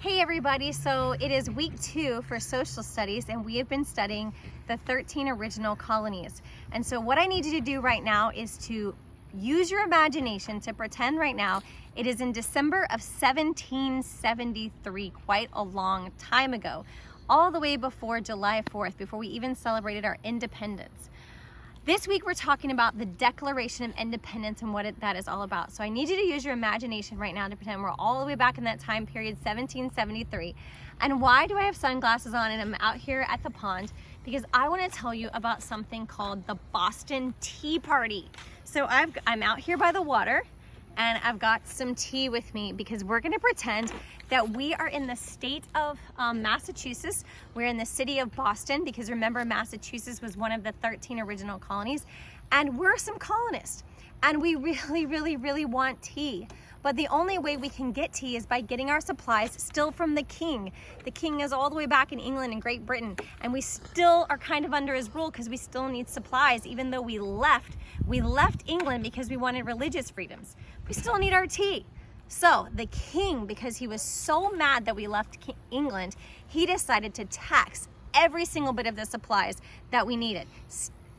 Hey everybody, so it is week 2 for social studies and we have been studying the 13 original colonies. And so what I need you to do right now is to use your imagination to pretend right now it is in December of 1773, quite a long time ago, all the way before July 4th, before we even celebrated our independence. This week we're talking about the Declaration of Independence and what that is all about. So I need you to use your imagination right now to pretend we're all the way back in that time period, 1773. And why do I have sunglasses on and I'm out here at the pond? Because I want to tell you about something called the Boston Tea Party. So I'm out here by the water and I've got some tea with me because we're going to pretend that we are in the state of Massachusetts. We're in the city of Boston because remember, Massachusetts was one of the 13 original colonies, and we're some colonists and we really want tea. But the only way we can get tea is by getting our supplies still from the king. The king is all the way back in England and Great Britain, and we still are kind of under his rule because we still need supplies, even though we left England because we wanted religious freedoms. We still need our tea. So the king, because he was so mad that we left England, he decided to tax every single bit of the supplies that we needed.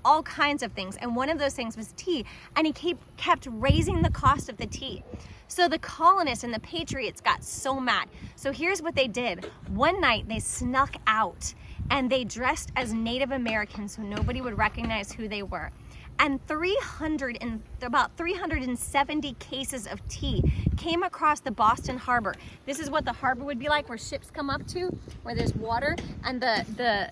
All kinds of things, and one of those things was tea, and he kept raising the cost of the tea. So the colonists and the patriots got so mad. So here's what they did. One night they snuck out and they dressed as Native Americans so nobody would recognize who they were. And about 370 cases of tea came across the Boston Harbor. This is what the harbor would be like, where ships come up to, where there's water, and the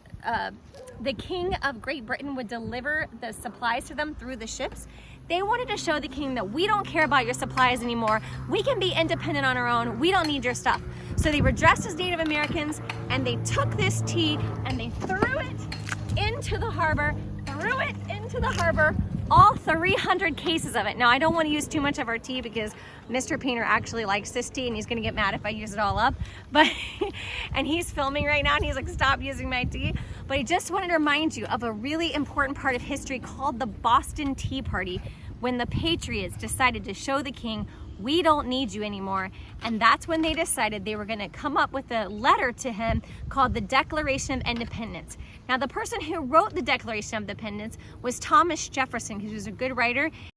king of Great Britain would deliver the supplies to them through the ships. They wanted to show the king that we don't care about your supplies anymore. We can be independent on our own. We don't need your stuff. So they were dressed as Native Americans and they took this tea and they threw it into the harbor, all 300 cases of it. Now, I don't want to use too much of our tea because Mr. Painter actually likes this tea and he's going to get mad if I use it all up. But and he's filming right now and he's like, stop using my tea. But I just wanted to remind you of a really important part of history called the Boston Tea Party, when the patriots decided to show the king, we don't need you anymore. And that's when they decided they were going to come up with a letter to him called the Declaration of Independence. Now, the person who wrote the Declaration of Independence was Thomas Jefferson, who was a good writer.